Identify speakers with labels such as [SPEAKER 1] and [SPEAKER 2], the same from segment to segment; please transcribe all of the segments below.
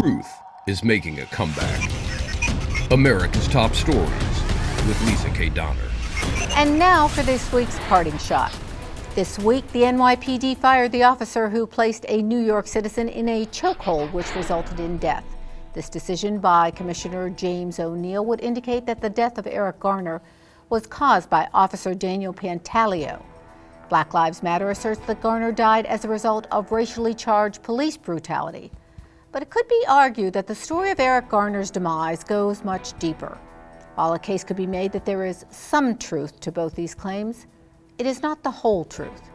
[SPEAKER 1] Truth is making a comeback. America's Top Stories with Lisa K. Donner.
[SPEAKER 2] And now for this week's parting shot. This week, the NYPD fired the officer who placed a New York citizen in a chokehold, which resulted in death. This decision by Commissioner James O'Neill would indicate that the death of Eric Garner was caused by Officer Daniel Pantaleo. Black Lives Matter asserts that Garner died as a result of racially charged police brutality. But it could be argued that the story of Eric Garner's demise goes much deeper. While a case could be made that there is some truth to both these claims, it is not the whole truth.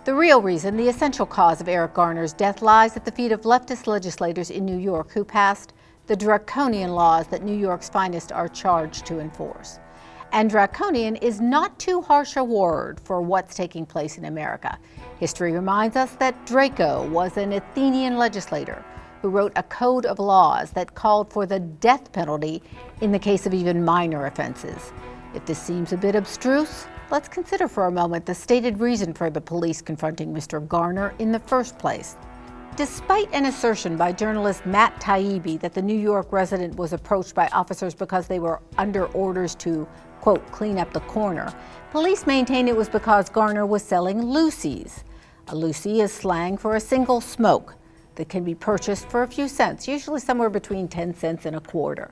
[SPEAKER 2] The real reason, the essential cause of Eric Garner's death, lies at the feet of leftist legislators in New York who passed the draconian laws that New York's finest are charged to enforce. And draconian is not too harsh a word for what's taking place in America. History reminds us that Draco was an Athenian legislator who wrote a code of laws that called for the death penalty in the case of even minor offenses. If this seems a bit abstruse, let's consider for a moment the stated reason for the police confronting Mr. Garner in the first place. Despite an assertion by journalist Matt Taibbi that the New York resident was approached by officers because they were under orders to, quote, clean up the corner, police maintain it was because Garner was selling loosies. A loosie is slang for a single smoke that can be purchased for a few cents, usually somewhere between 10 cents and a quarter.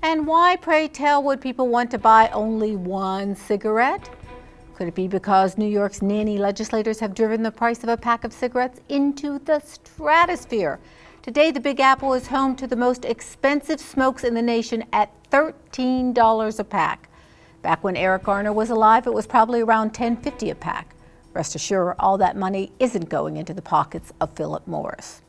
[SPEAKER 2] And why, pray tell, would people want to buy only one cigarette? Could it be because New York's nanny legislators have driven the price of a pack of cigarettes into the stratosphere? Today, the Big Apple is home to the most expensive smokes in the nation at $13 a pack. Back when Eric Garner was alive, it was probably around $10.50 a pack. Rest assured, all that money isn't going into the pockets of Philip Morris.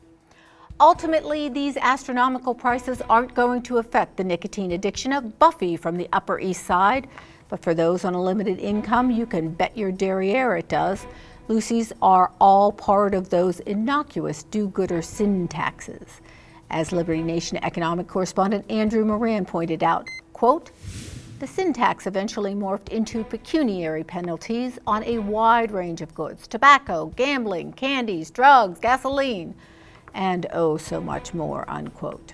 [SPEAKER 2] Ultimately, these astronomical prices aren't going to affect the nicotine addiction of Buffy from the Upper East Side. But for those on a limited income, you can bet your derriere it does. Loosies are all part of those innocuous do-gooder sin taxes. As Liberty Nation economic correspondent Andrew Moran pointed out, quote, the sin tax eventually morphed into pecuniary penalties on a wide range of goods: tobacco, gambling, candies, drugs, gasoline, and oh, so much more, unquote.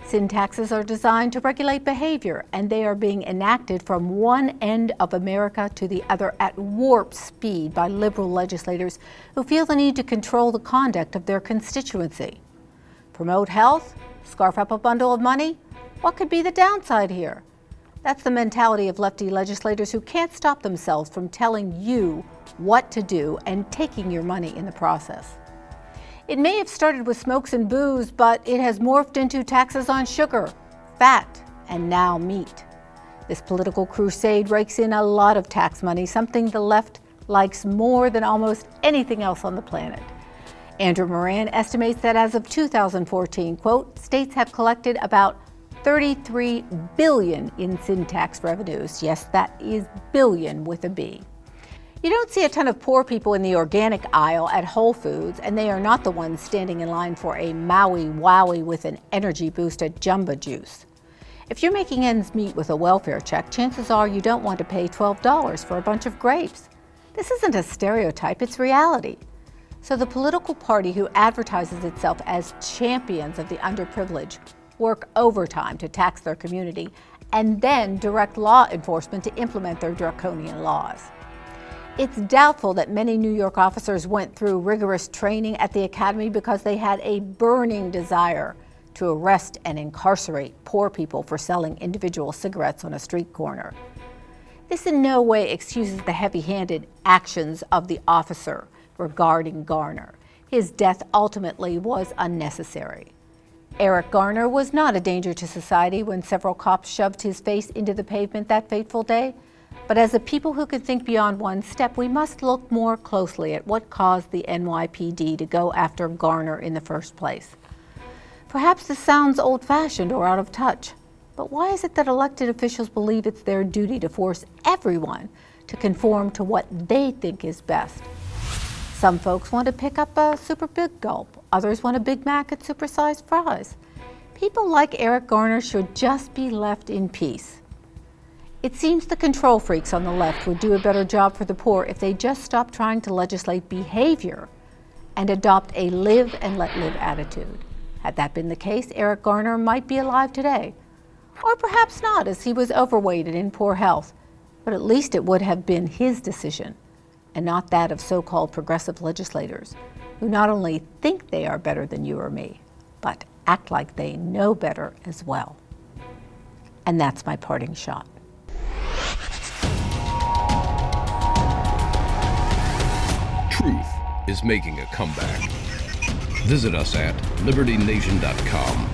[SPEAKER 2] Sin taxes are designed to regulate behavior, and they are being enacted from one end of America to the other at warp speed by liberal legislators who feel the need to control the conduct of their constituency. Promote health? Scarf up a bundle of money? What could be the downside here? That's the mentality of lefty legislators who can't stop themselves from telling you what to do and taking your money in the process. It may have started with smokes and booze, but it has morphed into taxes on sugar, fat, and now meat. This political crusade rakes in a lot of tax money, something the left likes more than almost anything else on the planet. Andrew Moran estimates that as of 2014, quote, states have collected about $33 billion in sin tax revenues. Yes, that is billion with a B. You don't see a ton of poor people in the organic aisle at Whole Foods, and they are not the ones standing in line for a Maui Wowie with an energy boost at Jamba Juice. If you're making ends meet with a welfare check, chances are you don't want to pay $12 for a bunch of grapes. This isn't a stereotype, it's reality. So the political party who advertises itself as champions of the underprivileged work overtime to tax their community and then direct law enforcement to implement their draconian laws. It's doubtful that many New York officers went through rigorous training at the academy because they had a burning desire to arrest and incarcerate poor people for selling individual cigarettes on a street corner. This in no way excuses the heavy-handed actions of the officer regarding Garner. His death ultimately was unnecessary. Eric Garner was not a danger to society when several cops shoved his face into the pavement that fateful day. But as a people who can think beyond one step, we must look more closely at what caused the NYPD to go after Garner in the first place. Perhaps this sounds old-fashioned or out of touch, but why is it that elected officials believe it's their duty to force everyone to conform to what they think is best? Some folks want to pick up a super big gulp. Others want a Big Mac and supersized fries. People like Eric Garner should just be left in peace. It seems the control freaks on the left would do a better job for the poor if they just stopped trying to legislate behavior and adopt a live and let live attitude. Had that been the case, Eric Garner might be alive today. Or perhaps not, as he was overweight and in poor health. But at least it would have been his decision, and not that of so-called progressive legislators, who not only think they are better than you or me, but act like they know better as well. And that's my parting shot.
[SPEAKER 1] Truth is making a comeback. Visit us at libertynation.com.